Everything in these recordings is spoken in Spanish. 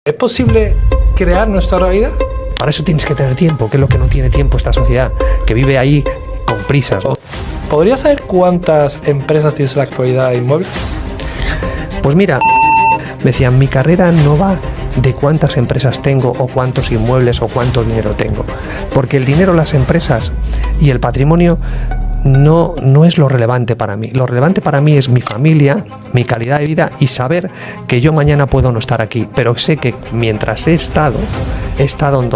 ¿Es posible crear nuestra realidad? Para eso tienes que tener tiempo, que es lo que no tiene tiempo esta sociedad, que vive ahí con prisas, ¿no? ¿Podrías saber cuántas empresas tienes en la actualidad de inmuebles? Pues mira, me decían, mi carrera no va de cuántas empresas tengo o cuántos inmuebles o cuánto dinero tengo, porque el dinero, las empresas y el patrimonio no es lo relevante para mí. Lo relevante para mí es mi familia, mi calidad de vida y saber que yo mañana puedo no estar aquí, pero sé que mientras he estado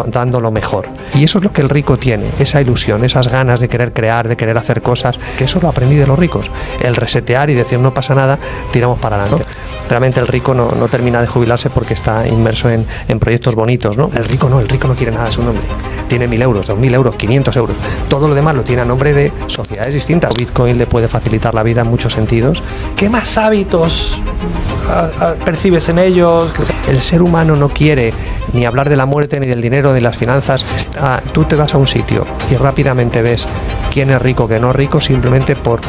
dando lo mejor. Y eso es lo que el rico tiene, esa ilusión, esas ganas de querer crear, de querer hacer cosas, que eso lo aprendí de los ricos. El resetear y decir no pasa nada, tiramos para adelante. Realmente el rico no termina de jubilarse porque está inmerso en proyectos bonitos, ¿no? El rico no quiere nada a su nombre. Tiene 1.000 euros, 2.000 euros, 500 euros. Todo lo demás lo tiene a nombre de sociedades distintas. Bitcoin le puede facilitar la vida en muchos sentidos. ¿Qué más hábitos percibes en ellos? El ser humano no quiere ni hablar de la muerte, ni del dinero, ni de las finanzas. Tú te vas a un sitio y rápidamente ves quién es rico, quién no es rico, simplemente por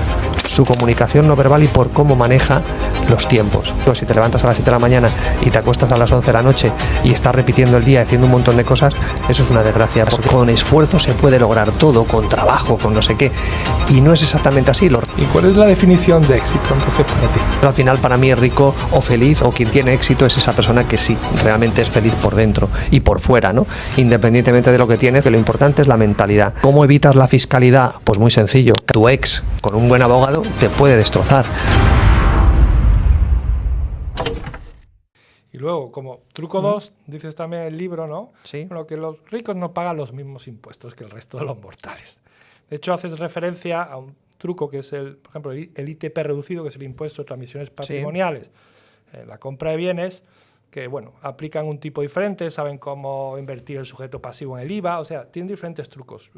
su comunicación no verbal y por cómo maneja los tiempos. Si te levantas a las 7 de la mañana y te acuestas a las 11 de la noche y estás repitiendo el día, haciendo un montón de cosas, eso es una desgracia, porque con esfuerzo se puede lograr todo, con trabajo, con no sé qué, y no es exactamente así. ¿Y cuál es la definición de éxito entonces para ti? Pero al final, para mí, rico o feliz o quien tiene éxito es esa persona que sí, realmente es feliz por dentro y por fuera, ¿no? Independientemente de lo que tiene, que lo importante es la mentalidad. ¿Cómo evitas la fiscalidad? Pues muy sencillo. Tu ex, con un buen abogado, te puede destrozar. Y luego, como truco 2, dices también en el libro, ¿no? Sí. Bueno, que los ricos no pagan los mismos impuestos que el resto de los mortales. De hecho, haces referencia a un truco que es, por ejemplo, el ITP reducido, que es el impuesto de transmisiones patrimoniales. Sí. La compra de bienes, que, bueno, aplican un tipo diferente, saben cómo invertir el sujeto pasivo en el IVA, o sea, tienen diferentes trucos.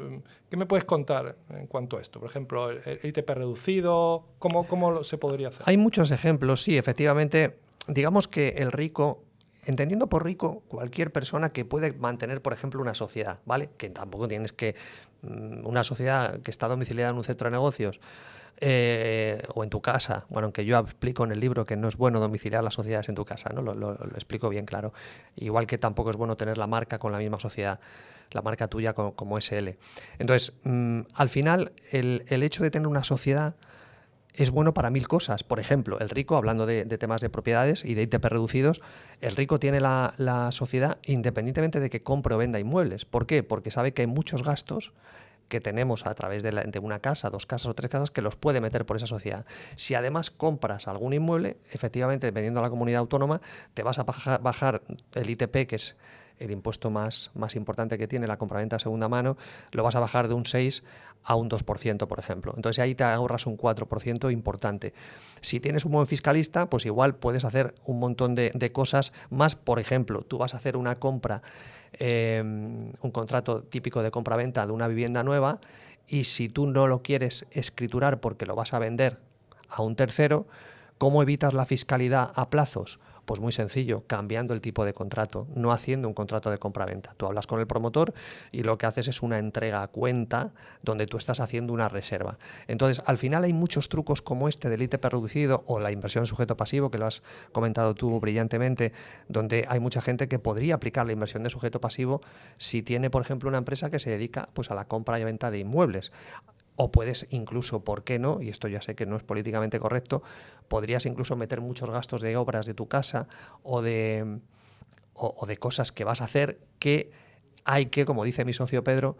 ¿Qué me puedes contar en cuanto a esto? Por ejemplo, el ITP reducido, ¿cómo se podría hacer? Hay muchos ejemplos, sí, efectivamente. Digamos que el rico, entendiendo por rico cualquier persona que puede mantener, por ejemplo, una sociedad, ¿vale? Que tampoco tienes que una sociedad que está domiciliada en un centro de negocios o en tu casa. Bueno, aunque yo explico en el libro que no es bueno domiciliar las sociedades en tu casa, ¿no? Lo explico bien claro. Igual que tampoco es bueno tener la marca con la misma sociedad, la marca tuya como SL. Entonces, al final, el hecho de tener una sociedad es bueno para 1000 cosas. Por ejemplo, el rico, hablando de temas de propiedades y de ITP reducidos, el rico tiene la sociedad independientemente de que compre o venda inmuebles. ¿Por qué? Porque sabe que hay muchos gastos que tenemos a través de una casa, 2 casas o 3 casas que los puede meter por esa sociedad. Si además compras algún inmueble, efectivamente, dependiendo de la comunidad autónoma, te vas a bajar el ITP, que es el impuesto más importante que tiene la compraventa de segunda mano, lo vas a bajar de un 6 a un 2%, por ejemplo. Entonces ahí te ahorras un 4% importante. Si tienes un buen fiscalista, pues igual puedes hacer un montón de cosas más. Por ejemplo, tú vas a hacer una compra, un contrato típico de compraventa de una vivienda nueva, y si tú no lo quieres escriturar porque lo vas a vender a un tercero, ¿cómo evitas la fiscalidad a plazos? Pues muy sencillo, cambiando el tipo de contrato, no haciendo un contrato de compraventa. Tú hablas con el promotor y lo que haces es una entrega a cuenta donde tú estás haciendo una reserva. Entonces, al final hay muchos trucos como este del ITP reducido o la inversión en sujeto pasivo, que lo has comentado tú brillantemente, donde hay mucha gente que podría aplicar la inversión de sujeto pasivo si tiene, por ejemplo, una empresa que se dedica pues a la compra y venta de inmuebles. O puedes incluso, ¿por qué no? Y esto ya sé que no es políticamente correcto, podrías incluso meter muchos gastos de obras de tu casa o de cosas que vas a hacer que hay que, como dice mi socio Pedro,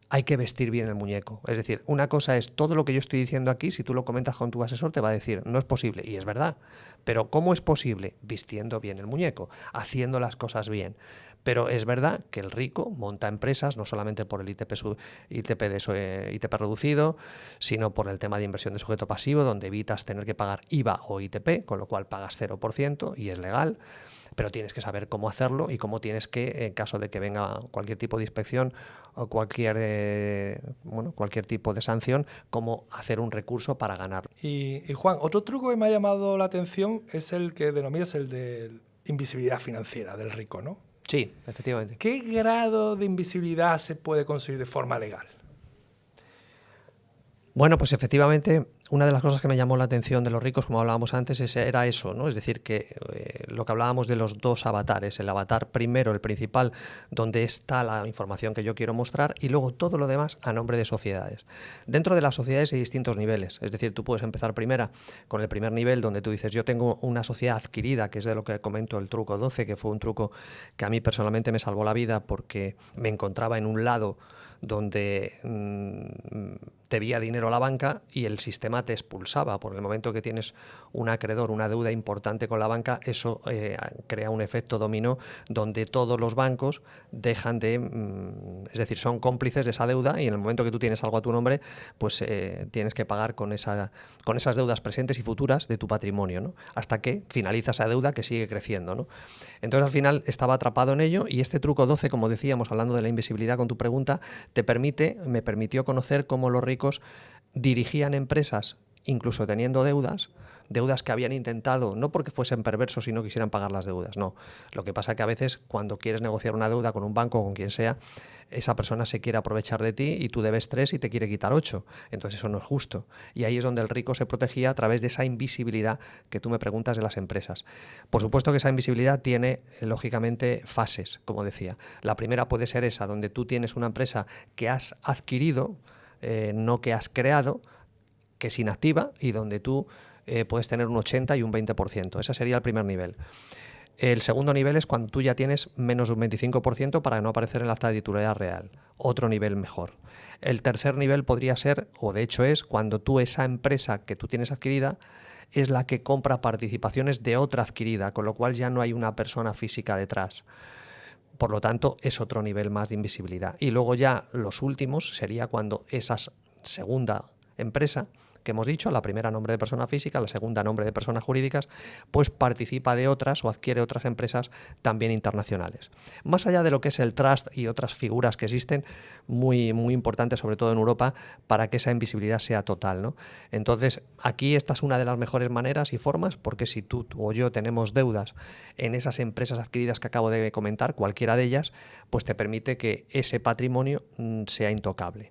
hay que vestir bien el muñeco. Es decir, una cosa es todo lo que yo estoy diciendo aquí, si tú lo comentas con tu asesor, te va a decir, no es posible, y es verdad. Pero ¿cómo es posible? Vistiendo bien el muñeco, haciendo las cosas bien. Pero es verdad que el rico monta empresas no solamente por el ITP reducido, sino por el tema de inversión de sujeto pasivo, donde evitas tener que pagar IVA o ITP, con lo cual pagas 0% y es legal. Pero tienes que saber cómo hacerlo y cómo tienes que, en caso de que venga cualquier tipo de inspección o cualquier tipo de sanción, cómo hacer un recurso para ganar. Y Juan, otro truco que me ha llamado la atención es el que denominas el de invisibilidad financiera del rico, ¿no? Sí, efectivamente. ¿Qué grado de invisibilidad se puede conseguir de forma legal? Bueno, pues efectivamente, una de las cosas que me llamó la atención de los ricos, como hablábamos antes, era eso, ¿no? Es decir, que lo que hablábamos de los dos avatares, el avatar primero, el principal, donde está la información que yo quiero mostrar, y luego todo lo demás a nombre de sociedades. Dentro de las sociedades hay distintos niveles, es decir, tú puedes empezar primera con el primer nivel, donde tú dices, yo tengo una sociedad adquirida, que es de lo que comento el truco 12, que fue un truco que a mí personalmente me salvó la vida porque me encontraba en un lado donde te debía dinero a la banca y el sistema te expulsaba. Por el momento que tienes un acreedor, una deuda importante con la banca, eso crea un efecto dominó donde todos los bancos dejan de, es decir, son cómplices de esa deuda, y en el momento que tú tienes algo a tu nombre, pues tienes que pagar con esas deudas presentes y futuras de tu patrimonio, ¿no? Hasta que finaliza esa deuda que sigue creciendo, ¿no? Entonces al final estaba atrapado en ello, y este truco 12, como decíamos, hablando de la invisibilidad con tu pregunta, me permitió conocer cómo los ricos dirigían empresas, incluso teniendo deudas que habían intentado, no porque fuesen perversos y no quisieran pagar las deudas, no. Lo que pasa es que a veces cuando quieres negociar una deuda con un banco o con quien sea, esa persona se quiere aprovechar de ti y tú debes 3 y te quiere quitar 8. Entonces eso no es justo. Y ahí es donde el rico se protegía a través de esa invisibilidad que tú me preguntas de las empresas. Por supuesto que esa invisibilidad tiene, lógicamente, fases, como decía. La primera puede ser esa, donde tú tienes una empresa que has adquirido, no que has creado, que es inactiva, y donde tú puedes tener un 80 y un 20%. Ese sería el primer nivel. El segundo nivel es cuando tú ya tienes menos de un 25% para no aparecer en la acta de titularidad real. Otro nivel mejor. El tercer nivel podría ser, o de hecho es, cuando tú, esa empresa que tú tienes adquirida, es la que compra participaciones de otra adquirida, con lo cual ya no hay una persona física detrás. Por lo tanto, es otro nivel más de invisibilidad. Y luego ya los últimos sería cuando esa segunda empresa que hemos dicho, la primera a nombre de persona física, la segunda a nombre de personas jurídicas, pues participa de otras o adquiere otras empresas también internacionales. Más allá de lo que es el trust y otras figuras que existen, muy, muy importantes, sobre todo en Europa, para que esa invisibilidad sea total, ¿no? Entonces, aquí esta es una de las mejores maneras y formas, porque si tú o yo tenemos deudas en esas empresas adquiridas que acabo de comentar, cualquiera de ellas, pues te permite que ese patrimonio sea intocable.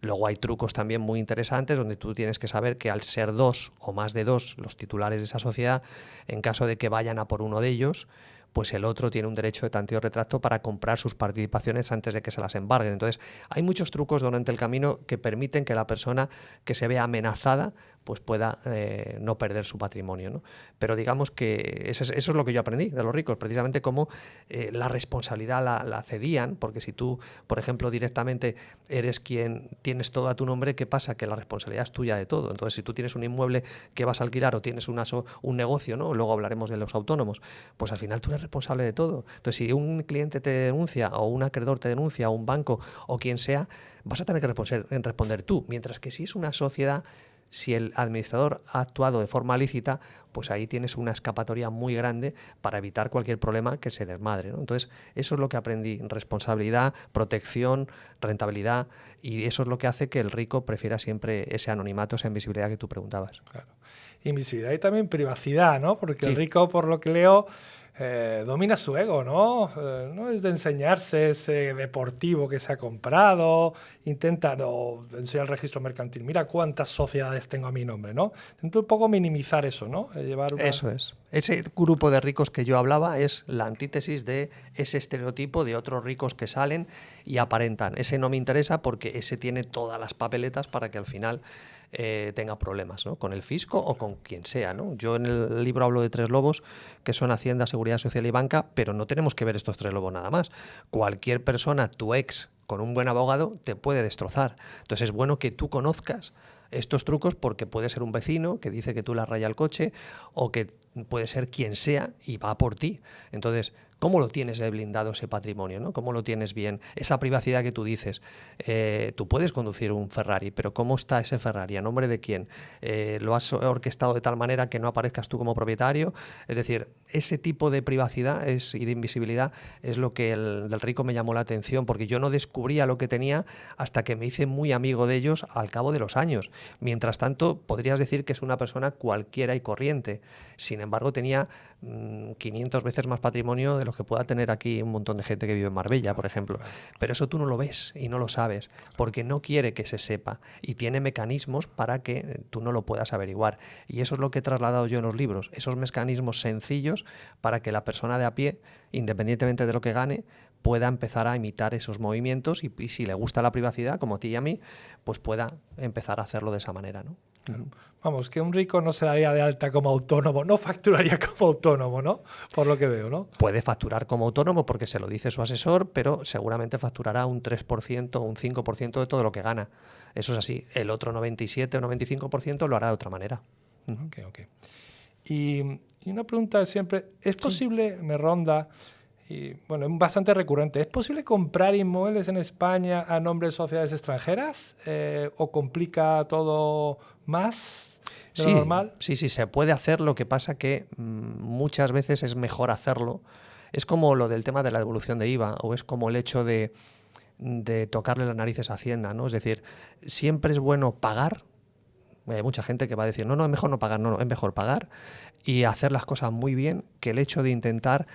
Luego hay trucos también muy interesantes donde tú tienes que saber que al ser 2 o más de 2 los titulares de esa sociedad, en caso de que vayan a por uno de ellos, pues el otro tiene un derecho de tanteo retracto para comprar sus participaciones antes de que se las embarguen. Entonces, hay muchos trucos durante el camino que permiten que la persona que se vea amenazada pues pueda no perder su patrimonio, ¿no? Pero digamos que eso es lo que yo aprendí de los ricos, precisamente cómo la responsabilidad la cedían, porque si tú, por ejemplo, directamente eres quien tienes todo a tu nombre, ¿qué pasa? Que la responsabilidad es tuya de todo. Entonces, si tú tienes un inmueble que vas a alquilar o tienes un negocio, ¿no? Luego hablaremos de los autónomos, pues al final tú eres responsable de todo. Entonces, si un cliente te denuncia o un acreedor te denuncia o un banco o quien sea, vas a tener que responder tú. Mientras que si es una sociedad, si el administrador ha actuado de forma lícita, pues ahí tienes una escapatoria muy grande para evitar cualquier problema que se desmadre, ¿no? Entonces, eso es lo que aprendí: responsabilidad, protección, rentabilidad, y eso es lo que hace que el rico prefiera siempre ese anonimato, esa invisibilidad que tú preguntabas. Claro. Invisibilidad y también privacidad, ¿no? Porque sí. El rico, por lo que leo, domina su ego, ¿no? No es de enseñarse ese deportivo que se ha comprado, intenta enseñar el registro mercantil, mira cuántas sociedades tengo a mi nombre, ¿no? Intenta un poco minimizar eso, ¿no? Eso es. Ese grupo de ricos que yo hablaba es la antítesis de ese estereotipo de otros ricos que salen y aparentan. Ese no me interesa porque ese tiene todas las papeletas para que al final tenga problemas, ¿no? Con el fisco o con quien sea, ¿no? Yo en el libro hablo de 3 lobos, que son Hacienda, Seguridad Social y Banca, pero no tenemos que ver estos 3 lobos nada más. Cualquier persona, tu ex, con un buen abogado, te puede destrozar. Entonces es bueno que tú conozcas estos trucos, porque puede ser un vecino que dice que tú le rayas el coche, o que puede ser quien sea y va por ti. Entonces, ¿cómo lo tienes blindado ese patrimonio, ¿no? ¿Cómo lo tienes bien? Esa privacidad que tú dices. Tú puedes conducir un Ferrari, pero ¿cómo está ese Ferrari? ¿A nombre de quién? ¿Lo has orquestado de tal manera que no aparezcas tú como propietario? Es decir, ese tipo de privacidad y de invisibilidad es lo que del rico me llamó la atención, porque yo no descubría lo que tenía hasta que me hice muy amigo de ellos al cabo de los años. Mientras tanto, podrías decir que es una persona cualquiera y corriente. Sin embargo, tenía 500 veces más patrimonio de los que pueda tener aquí un montón de gente que vive en Marbella, por ejemplo. Pero eso tú no lo ves y no lo sabes, porque no quiere que se sepa y tiene mecanismos para que tú no lo puedas averiguar. Y eso es lo que he trasladado yo en los libros, esos mecanismos sencillos para que la persona de a pie, independientemente de lo que gane, pueda empezar a imitar esos movimientos y si le gusta la privacidad, como a ti y a mí, pues pueda empezar a hacerlo de esa manera, ¿no? Claro. Vamos, que un rico no se daría de alta como autónomo, no facturaría como autónomo, ¿no? Por lo que veo, ¿no? Puede facturar como autónomo porque se lo dice su asesor, pero seguramente facturará un 3% o un 5% de todo lo que gana. Eso es así. El otro 97 o 95% lo hará de otra manera. Ok. Y una pregunta siempre, ¿es posible, me ronda, y bueno, es bastante recurrente, ¿es posible comprar inmuebles en España a nombre de sociedades extranjeras? ¿O complica todo más de lo normal? Sí, se puede hacer, lo que pasa que muchas veces es mejor hacerlo. Es como lo del tema de la devolución de IVA, o es como el hecho de tocarle las narices a Hacienda, ¿no? Es decir, siempre es bueno pagar. Hay mucha gente que va a decir, no, es mejor no pagar, no, es mejor pagar y hacer las cosas muy bien, que el hecho de intentar,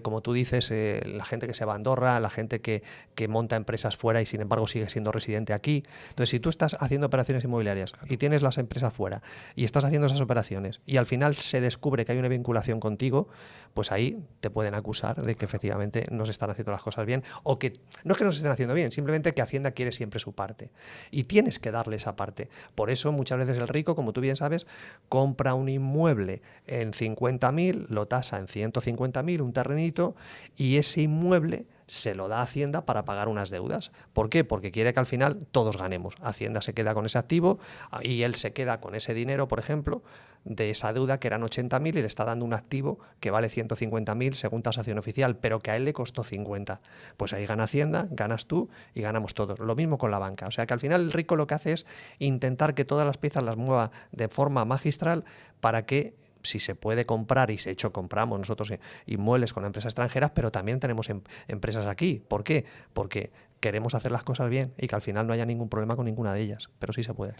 como tú dices, la gente que se va a Andorra, la gente que monta empresas fuera y sin embargo sigue siendo residente aquí. Entonces, si tú estás haciendo operaciones inmobiliarias y tienes las empresas fuera y estás haciendo esas operaciones y al final se descubre que hay una vinculación contigo, pues ahí te pueden acusar de que efectivamente no se están haciendo las cosas bien, o que no es que no se estén haciendo bien, simplemente que Hacienda quiere siempre su parte y tienes que darle esa parte. Por eso muchas veces el rico, como tú bien sabes, compra un inmueble en 50.000, lo tasa en 150.000, un terrenito, y ese inmueble se lo da a Hacienda para pagar unas deudas. ¿Por qué? Porque quiere que al final todos ganemos. Hacienda se queda con ese activo y él se queda con ese dinero, por ejemplo, de esa deuda que eran 80.000 y le está dando un activo que vale 150.000 según tasación oficial, pero que a él le costó 50. Pues ahí gana Hacienda, ganas tú y ganamos todos. Lo mismo con la banca. O sea que al final el rico lo que hace es intentar que todas las piezas las mueva de forma magistral para que, si se puede comprar, y de hecho compramos nosotros inmuebles con empresas extranjeras, pero también tenemos empresas aquí. ¿Por qué? Porque queremos hacer las cosas bien y que al final no haya ningún problema con ninguna de ellas, pero sí se puede.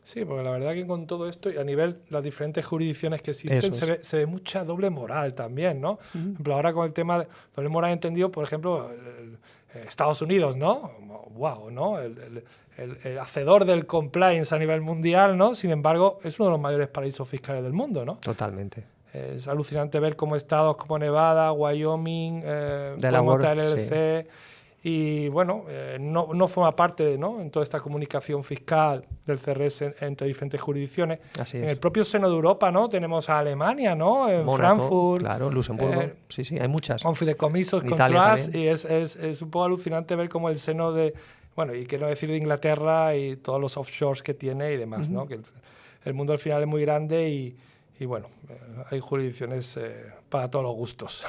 Sí, porque la verdad que con todo esto, y a nivel las diferentes jurisdicciones que existen, se ve mucha doble moral también, ¿no? Por ejemplo, ahora con el tema de doble moral entendido, por ejemplo, Estados Unidos, ¿no? Wow, ¿no? El hacedor del compliance a nivel mundial, ¿no? Sin embargo, es uno de los mayores paraísos fiscales del mundo, ¿no? Totalmente. Es alucinante ver cómo estados como Nevada, Wyoming, Delaware, LLC, y bueno, no forma parte, ¿no?, en toda esta comunicación fiscal del CRS entre diferentes jurisdicciones. Así en es. el propio seno de Europa, ¿no?, tenemos a Alemania, ¿no?, en Mónaco, Frankfurt, claro, Luxemburgo, sí, hay muchas. Con fideicomisos, con trust, y es un poco alucinante ver cómo el seno de, bueno, y quiero decir de Inglaterra y todos los offshores que tiene y demás, ¿no?, que el mundo al final es muy grande y bueno, hay jurisdicciones para todos los gustos.